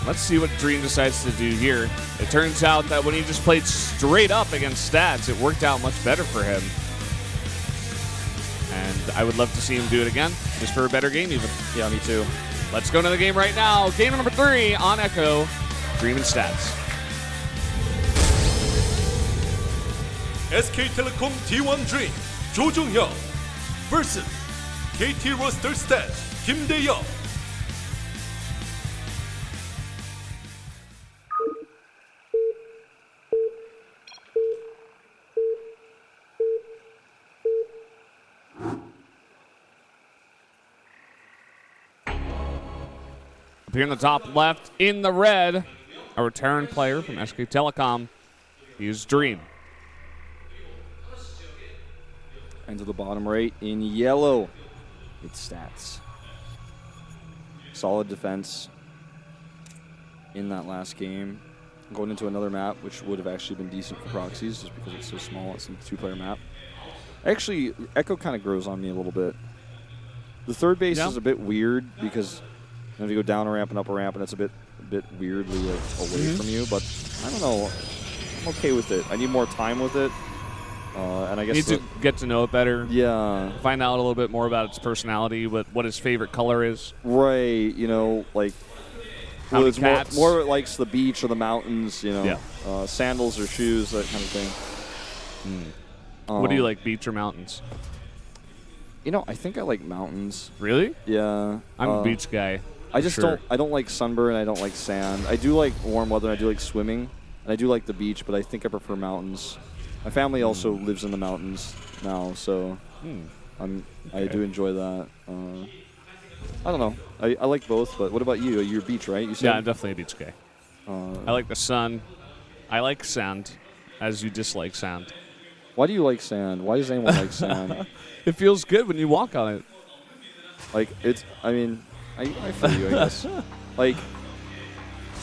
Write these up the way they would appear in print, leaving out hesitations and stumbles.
Let's see what Dream decides to do here. It turns out that when he just played straight up against Stats, it worked out much better for him. And I would love to see him do it again, just for a better game even. Yeah, me too. Let's go to the game right now. Game number 3 on Echo, Dream and Stats. SK텔레콤 D1 Dream 조종혁 vs KT 로스터 Stats 김대영. Up here in the top left, in the red, a return player from SK Telecom. He is Dream. And to the bottom right, in yellow, it's Stats. Solid defense in that last game. Going into another map, which would have actually been decent for proxies, just because it's so small. It's a 2-player map. Actually, Echo kind of grows on me a little bit. The third base is a bit weird because if you go down a ramp and up a ramp, and it's a bit weirdly away from you. But I don't know. I'm okay with it. I need more time with it. And I guess need to get to know it better. Yeah. Find out a little bit more about its personality, what his favorite color is. Right. You know, like how many cats? More it likes the beach or the mountains. You know, yeah. Sandals or shoes, that kind of thing. What do you like, beach or mountains? You know, I think I like mountains. Really? Yeah. I'm a beach guy. I just don't. I don't like sunburn. I don't like sand. I do like warm weather. And I do like swimming, and I do like the beach. But I think I prefer mountains. My family also lives in the mountains now, so I do enjoy that. I don't know. I like both, but what about you? You're beach, right? You said? Yeah, I'm definitely a beach guy. I like the sun. I like sand, as you dislike sand. Why do you like sand? Why does anyone like sand? It feels good when you walk on it. Like, it's, I mean, I feel you, I guess. Like,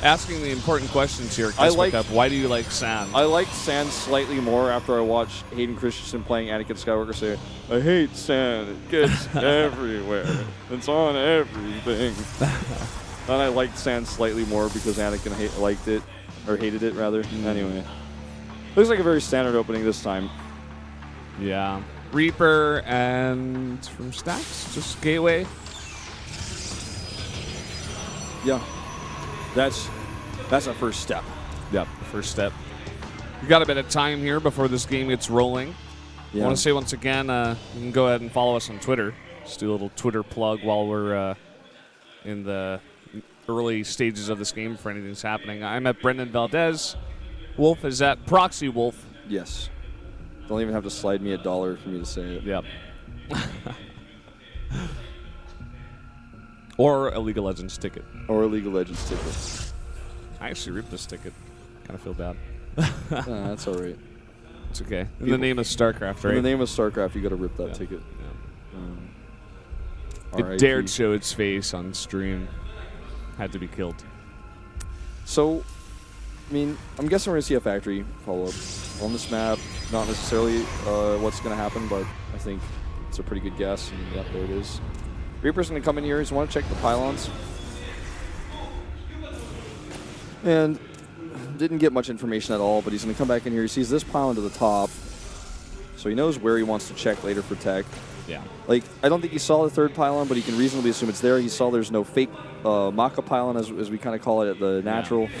asking the important questions here, KeSPA Cup. Why do you like sand? I like sand slightly more after I watched Hayden Christensen playing Anakin Skywalker say, I hate sand. It gets everywhere. It's on everything. Then I liked sand slightly more because Anakin liked it, or hated it, rather. Anyway. Looks like a very standard opening this time. Yeah. Reaper and from Stacks, just Gateway. Yeah. That's a first step. Yep, first step. We got a bit of time here before this game gets rolling. Yeah. I want to say once again, you can go ahead and follow us on Twitter. Just do a little Twitter plug while we're in the early stages of this game before anything's happening. I'm at Brendan Valdez. Wolf is at Proxy Wolf. Yes. Don't even have to slide me $1 for me to say it. Yep. Or a League of Legends ticket. Or a League of Legends ticket. I actually ripped this ticket. Kind of feel bad. That's all right. It's okay. In the name of Starcraft, right? In the name of Starcraft, you got to rip that ticket. Yeah. It dared show its face on stream. Had to be killed. So, I mean, I'm guessing we're going to see a factory follow-up on this map. Not necessarily what's going to happen, but I think it's a pretty good guess. And yeah, there it is. Reaper's going to come in here. He's want to check the pylons. And didn't get much information at all, but he's going to come back in here. He sees this pylon to the top, so he knows where he wants to check later for tech. Yeah. Like, I don't think he saw the third pylon, but he can reasonably assume it's there. He saw there's no fake Maka pylon, as we kind of call it, the natural. Yeah.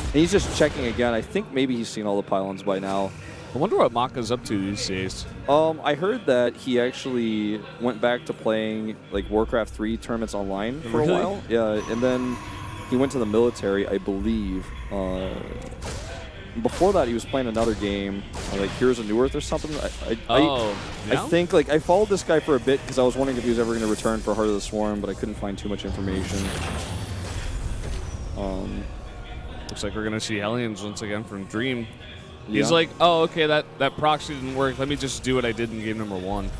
And he's just checking again. I think maybe he's seen all the pylons by now. I wonder what Maka's up to these days. I heard that he actually went back to playing like Warcraft 3 tournaments online for a while. Yeah, and then he went to the military, I believe. Before that, he was playing another game, like Heroes of New Earth or something. I think, like, I followed this guy for a bit because I was wondering if he was ever going to return for Heart of the Swarm, but I couldn't find too much information. Looks like we're going to see Hellions once again from Dream. He's like, oh, okay, that proxy didn't work. Let me just do what I did in game number 1.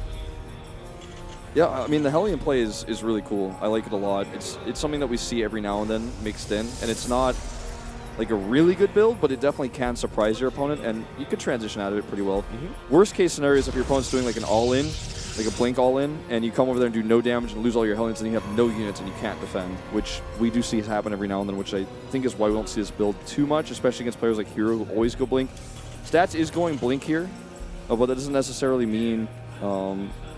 Yeah, I mean, the Hellion play is really cool. I like it a lot. It's something that we see every now and then mixed in, and it's not like a really good build, but it definitely can surprise your opponent, and you can transition out of it pretty well. Worst case scenario is if your opponent's doing like an all-in like a blink all in, and you come over there and do no damage and lose all your Hellions, and you have no units and you can't defend, which we do see happen every now and then, which I think is why we don't see this build too much, especially against players like Hero who always go blink. Stats is going blink here, but that doesn't necessarily mean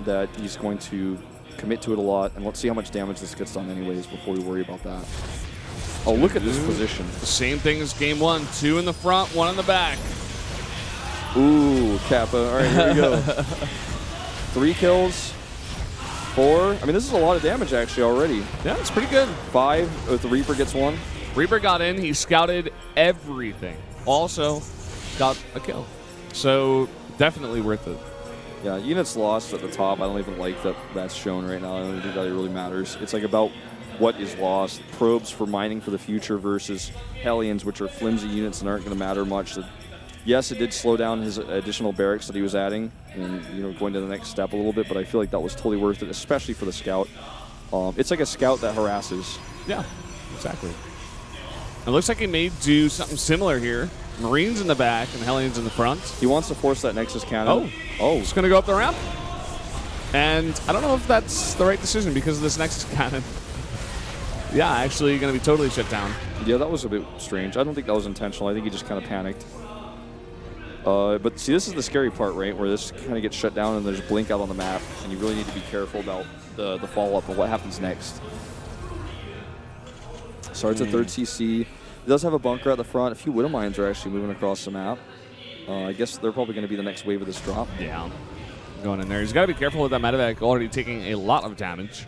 that he's going to commit to it a lot, and let's see how much damage this gets done anyways before we worry about that. Oh, look at this position. The same thing as game 1. 2 in the front, 1 in the back. Ooh, Kappa. All right, here we go. 3 kills. 4. I mean, this is a lot of damage actually already. Yeah, it's pretty good. 5. The Reaper gets 1. Reaper got in. He scouted everything. Also got a kill. So definitely worth it. Yeah, units lost at the top. I don't even like that that's shown right now. I don't think that really matters. It's like about what is lost. Probes for mining for the future versus Hellions, which are flimsy units and aren't going to matter much. Yes, it did slow down his additional barracks that he was adding and going to the next step a little bit, but I feel like that was totally worth it, especially for the scout. It's like a scout that harasses. Yeah, exactly. It looks like he may do something similar here. Marines in the back and Hellions in the front. He wants to force that Nexus cannon. Oh, it's going to go up the ramp. And I don't know if that's the right decision because of this Nexus cannon. Yeah, actually going to be totally shut down. Yeah, that was a bit strange. I don't think that was intentional. I think he just kind of panicked. But see, this is the scary part, right, where this kind of gets shut down and there's blink out on the map, and you really need to be careful about the follow-up of what happens next. Starts at 3rd CC. He does have a bunker at the front. A few Widow Mines are actually moving across the map. I guess they're probably going to be the next wave of this drop. Yeah, going in there. He's got to be careful with that medevac already taking a lot of damage.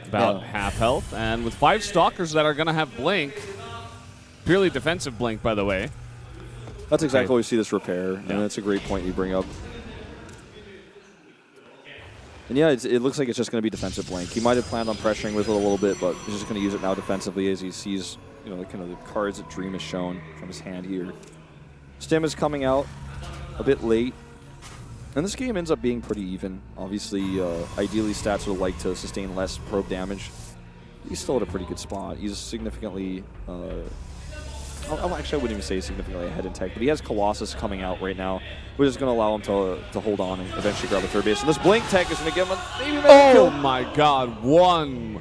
About half health. And with 5 Stalkers that are going to have blink, purely defensive blink, by the way. That's exactly what we see this repair, and that's a great point you bring up. And yeah, it looks like it's just going to be defensive blink. He might have planned on pressuring with it a little bit, but he's just going to use it now defensively as he sees, kind of the cards that Dream has shown from his hand here. Stim is coming out a bit late, and this game ends up being pretty even. Obviously, ideally, Stats would like to sustain less probe damage. He's still at a pretty good spot. He's significantly... actually, I wouldn't even say significantly ahead in tech, but he has Colossus coming out right now, which is going to allow him to hold on and eventually grab the 3rd base. And this blink tech is going to give him maybe a kill. Oh my God! 1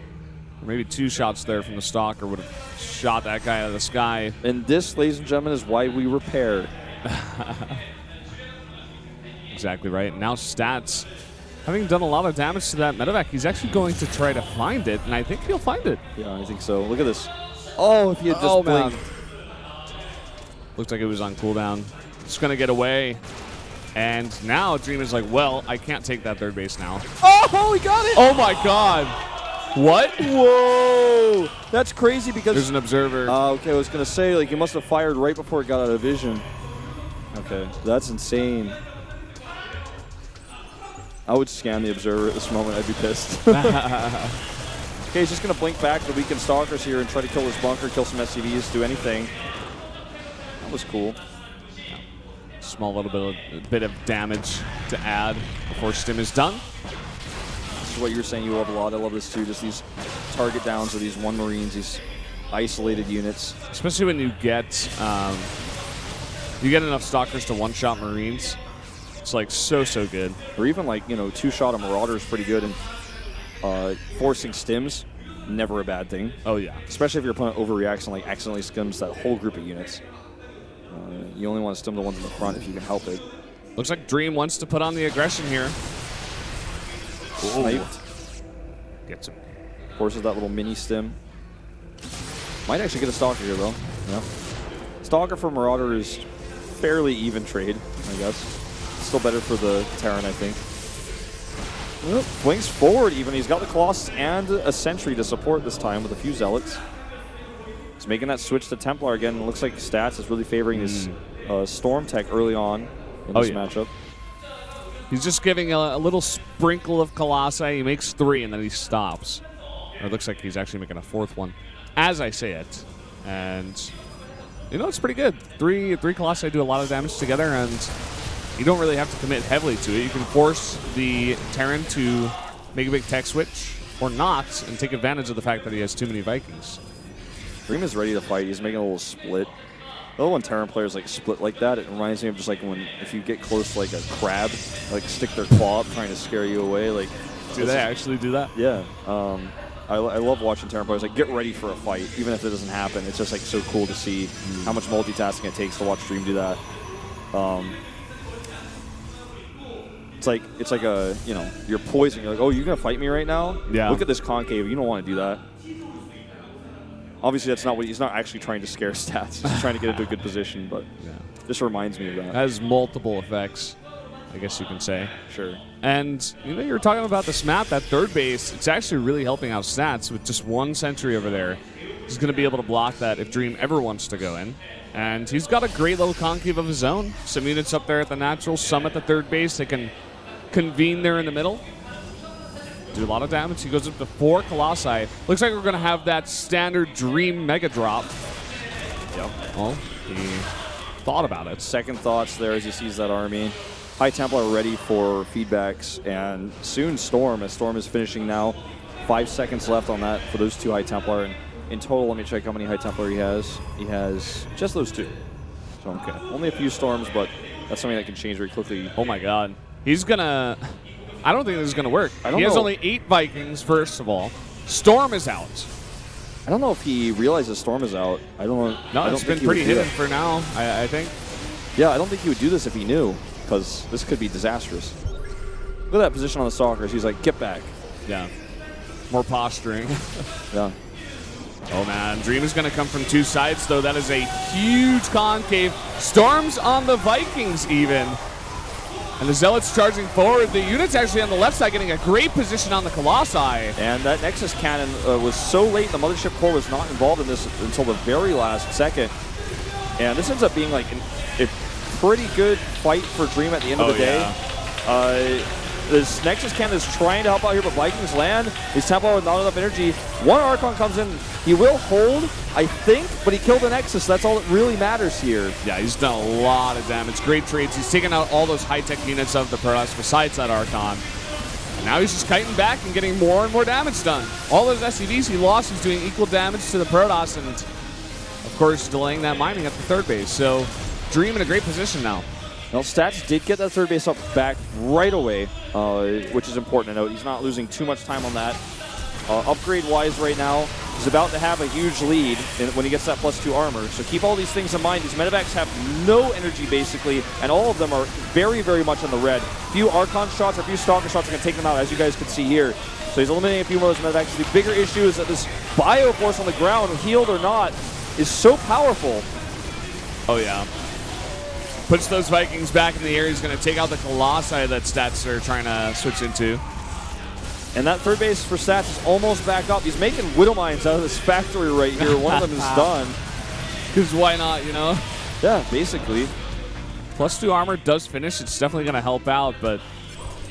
or maybe 2 shots there from the Stalker would have shot that guy out of the sky. And this, ladies and gentlemen, is why we repair. Exactly right. Now Stats, having done a lot of damage to that medevac, he's actually going to try to find it, and I think he'll find it. Yeah, I think so. Look at this. Oh, if he had just blinked. Man. Looked like it was on cooldown. Just going to get away. And now Dream is like, well, I can't take that 3rd base now. Oh, he got it! Oh my God. What? Whoa! That's crazy because... There's an observer. Okay, I was going to say, like, he must have fired right before it got out of vision. Okay, that's insane. I would scan the observer at this moment. I'd be pissed. Okay, he's just going to blink back the weakened Stalkers here and try to kill his bunker, kill some SCVs, do anything. That was cool. Small little bit of damage to add before Stim is done. This is what you were saying you love a lot. I love this too. Just these target downs of these 1 Marines, these isolated units. Especially when you get enough Stalkers to one-shot Marines. It's like so good. Or even like 2-shot a Marauder is pretty good, and forcing stims, never a bad thing. Oh yeah. Especially if your opponent overreacts and like accidentally skims that whole group of units. You only want to stim the ones in the front if you can help it. Looks like Dream wants to put on the aggression here. Sniped. Gets him. Forces that little mini stim. Might actually get a Stalker here, though. Yeah. Stalker for Marauder is fairly even trade, I guess. Still better for the Terran, I think. Well, blinks forward even. He's got the Colossus and a Sentry to support this time with a few Zealots. He's making that switch to Templar again. It looks like Stats is really favoring his Storm Tech early on in this matchup. He's just giving a little sprinkle of Colossi. He makes 3 and then he stops. Or it looks like he's actually making a 4th one as I say it. And, it's pretty good. 3 Colossi do a lot of damage together, and you don't really have to commit heavily to it. You can force the Terran to make a big tech switch or not and take advantage of the fact that he has too many Vikings. Dream is ready to fight. He's making a little split. Oh, when Terran players like split like that, it reminds me of just like if you get close to like a crab, like stick their claw up trying to scare you away. Like, do they actually do that? Yeah. I love watching Terran players like get ready for a fight, even if it doesn't happen. It's just like so cool to see how much multitasking it takes to watch Dream do that. It's like a, you know, you're poised and you're like, oh, you're gonna fight me right now? Yeah. Look at this concave. You don't want to do that. Obviously, that's not what he's not actually trying to scare Stats. He's trying to get into a good position, but this reminds me of that. It has multiple effects, I guess you can say. Sure. And you know, you were talking about this map, that third base. It's actually really helping out Stats with just one sentry over there. He's going to be able to block that if Dream ever wants to go in. And he's got a great little concave of his own. Some units up there at the natural, some at the third base. They can convene there in the middle. Do a lot of damage. He goes up to 4 Colossi. Looks like we're going to have that standard Dream Mega Drop. Yep. Well, he thought about it. Second thoughts there as he sees that army. High Templar ready for feedbacks, and soon Storm, as Storm is finishing now. 5 seconds left on that for those 2 High Templar. And in total, let me check how many High Templar he has. He has just those 2. So, okay. Only a few Storms, but that's something that can change very quickly. Oh my god. He's going to... I don't think this is going to work. He has only 8 Vikings, first of all. Storm is out. I don't know if he realizes Storm is out. I don't know. No, it's been pretty hidden for now, I think. Yeah, I don't think he would do this if he knew, because this could be disastrous. Look at that position on the Stalkers. He's like, get back. Yeah. More posturing. Yeah. Oh, man. Dream is going to come from 2 sides, though. That is a huge concave. Storm's on the Vikings, even. And the Zealots charging forward. The unit's actually on the left side getting a great position on the Colossi. And that Nexus Cannon was so late, the Mothership Core was not involved in this until the very last second. And this ends up being like a pretty good fight for Dream at the end of the day. This Nexus Cannon is trying to help out here, but Vikings land. These Templar with not enough energy. One Archon comes in. He will hold, I think, but he killed the Nexus. That's all that really matters here. Yeah, he's done a lot of damage. Great trades. He's taken out all those high-tech units of the Protoss besides that Archon. And now he's just kiting back and getting more and more damage done. All those SCVs he lost, he's doing equal damage to the Protoss and, of course, delaying that mining at the third base. So, Dream in a great position now. Well, Stats did get that third base up back right away, which is important to note. He's not losing too much time on that. Upgrade-wise right now, he's about to have a huge lead when he gets that +2 armor. So keep all these things in mind. These medevacs have no energy, basically, and all of them are very, very much in the red. A few Archon shots or a few Stalker shots are going to take them out, as you guys can see here. So he's eliminating a few more of those medevacs. The bigger issue is that this Bioforce on the ground, healed or not, is so powerful. Oh, yeah. Puts those Vikings back in the air. He's going to take out the Colossi that Stats are trying to switch into. And that third base for Stats is almost back up. He's making Widow Mines out of this factory right here. One of them is done. Because why not, you know? Yeah, basically. +2 armor does finish. It's definitely going to help out, but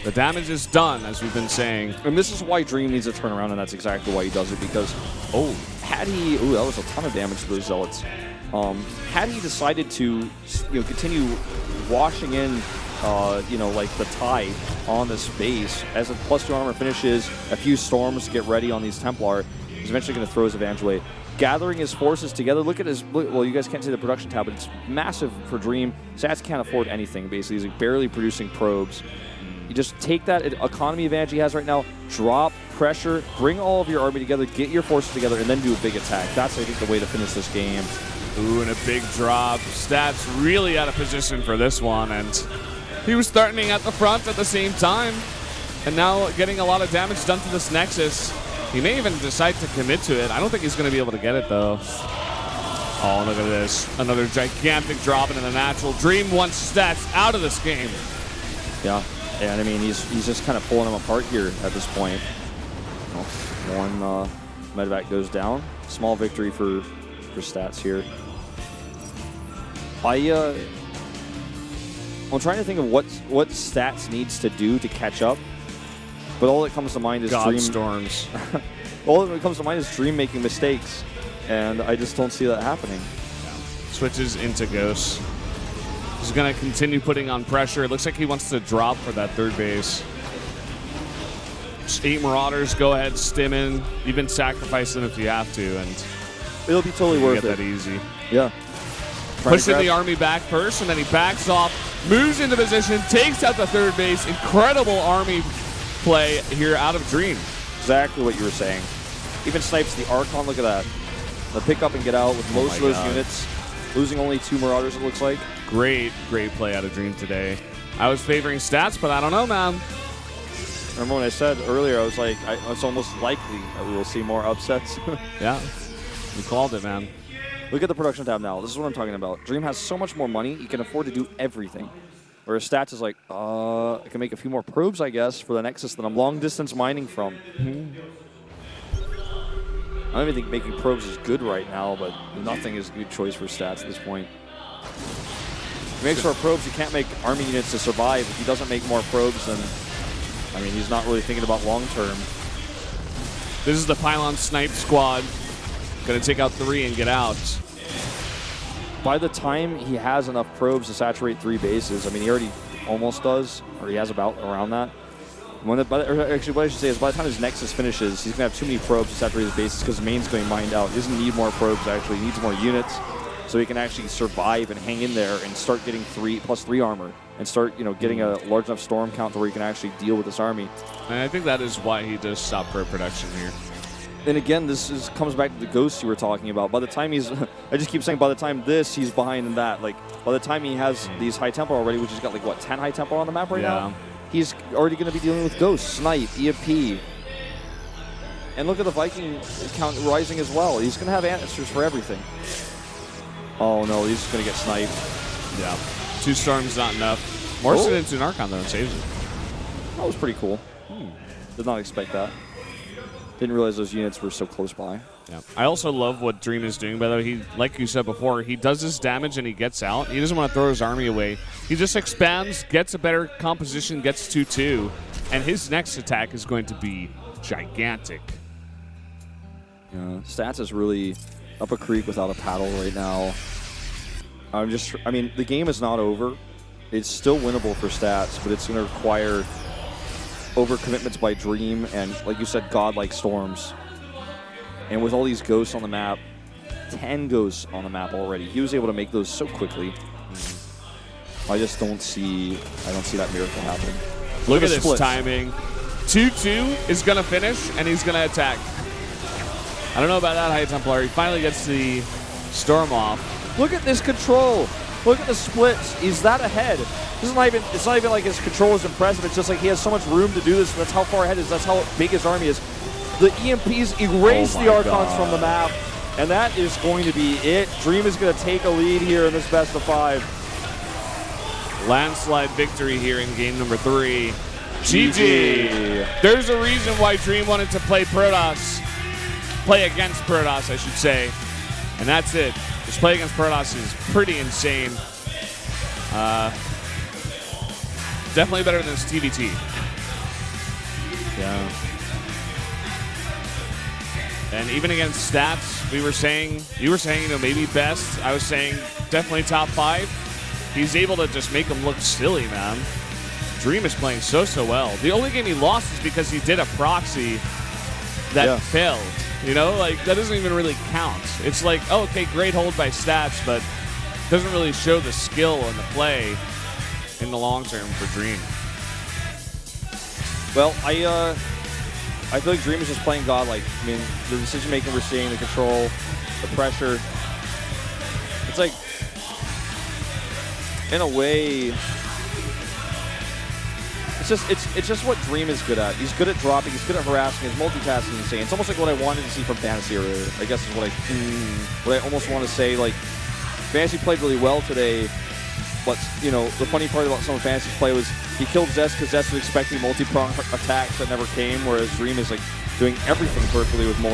the damage is done, as we've been saying. And this is why Dream needs to turn around, and that's exactly why he does it, because, had he... Ooh, that was a ton of damage to those Zealots. Had he decided to, continue washing in, like the tide on this base, as the +2 armor finishes, a few storms to get ready on these Templar, he's eventually going to throw his advantage away. Gathering his forces together, look at his, well, you guys can't see the production tab, but it's massive for Dream. Stats can't afford anything, basically. He's like barely producing probes. You just take that economy advantage he has right now, drop, pressure, bring all of your army together, get your forces together, and then do a big attack. That's, I think, the way to finish this game. Ooh, and a big drop. Stats really out of position for this one, and he was threatening at the front at the same time. And now getting a lot of damage done to this Nexus. He may even decide to commit to it. I don't think he's going to be able to get it, though. Oh, look at this. Another gigantic drop into the natural. Dream wants Stats out of this game. Yeah, and I mean, he's just kind of pulling them apart here at this point. One medevac goes down. Small victory for Stats here. I'm trying to think of what Stats needs to do to catch up, but all that comes to mind is Dream. Storms. All that comes to mind is Dream making mistakes, and I just don't see that happening. Switches into Ghost. He's going to continue putting on pressure. It looks like he wants to drop for that third base. Just 8 Marauders, go ahead, stim in. Even sacrifice them if you have to, and it'll be totally worth it. Get that easy. Yeah. Pushing the Army back first, and then he backs off, moves into position, takes out the third base. Incredible Army play here out of Dream. Exactly what you were saying. Even snipes the Archon. Look at that. The pick up and get out with most of those units. Losing only 2 Marauders, it looks like. Great play out of Dream today. I was favoring stats, but I don't know, man. Remember when I said earlier, I was like, it's almost likely that we will see more upsets. Yeah, you called it, man. Look at the production tab now. This is what I'm talking about. Dream has so much more money, he can afford to do everything. Whereas Stats is like, I can make a few more probes, I guess, for the Nexus that I'm long-distance mining from. I don't even think making probes is good right now, but nothing is a good choice for Stats at this point. He makes more probes, he can't make army units to survive. If he doesn't make more probes, then, I mean, he's not really thinking about long-term. This is the Pylon Snipe squad. Gonna take out 3 and get out. By the time he has enough probes to saturate 3 bases, I mean, he already almost does, or he has about around that. Actually, what I should say is by the time his Nexus finishes, he's going to have too many probes to saturate his bases because main's going mined out. He doesn't need more probes, actually. He needs more units so he can actually survive and hang in there and start getting +3 armor and start, getting a large enough storm count to where he can actually deal with this army. And I think that is why he does stop probe production here. And again, comes back to the ghosts you were talking about. By the time he's, I just keep saying, by the time he's behind in that. Like, by the time he has these high tempo already, which he's got like, what, 10 high tempo on the map right now? He's already going to be dealing with ghosts, snipe, EFP. And look at the Viking count rising as well. He's going to have answers for everything. Oh no, he's going to get sniped. Yeah. 2 storms, not enough. Morrison into an Archon, though, and saves it. That was pretty cool. Did not expect that. Didn't realize those units were so close by. Yeah. I also love what Dream is doing, by the way. He, like you said before, he does his damage and he gets out. He doesn't want to throw his army away. He just expands, gets a better composition, gets 2-2, and his next attack is going to be gigantic. Yeah, Stats is really up a creek without a paddle right now. I mean, the game is not over. It's still winnable for Stats, but it's going to require overcommitments by Dream and, like you said, godlike storms. And with all these ghosts on the map, 10 ghosts on the map already, he was able to make those so quickly. I just don't see that miracle happening. Look at this timing. 2-2 is going to finish, and he's going to attack. I don't know about that High Templar. He finally gets the storm off. Look at this control. Look at the splits. He's that ahead. It's not even like his control is impressive. It's just like he has so much room to do this. That's how far ahead he is. That's how big his army is. The EMPs erase the Archons from the map, and that is going to be it. Dream is going to take a lead here in this best of 5. Landslide victory here in game number 3. GG. There's a reason why Dream wanted to play against Protoss, I should say. And that's it. This play against Protoss is pretty insane. Definitely better than this TVT. Yeah. And even against Stats, you were saying, maybe best. I was saying definitely top 5. He's able to just make them look silly, man. Dream is playing so well. The only game he lost is because he did a proxy that failed. That doesn't even really count. It's like, oh, okay, great hold by Stats, but doesn't really show the skill and the play in the long term for Dream. Well, I feel like Dream is just playing godlike. I mean, the decision making we're seeing, the control, the pressure. It's like, in a way, it's just what Dream is good at. He's good at dropping. He's good at harassing. His multitasking is insane. It's almost like what I wanted to see from Fantasy earlier. I guess is what I almost want to say. Like, Fantasy played really well today, but the funny part about some of Fantasy's play was he killed Zest because Zest was expecting multi-prong attacks that never came, whereas Dream is like doing everything perfectly with multi.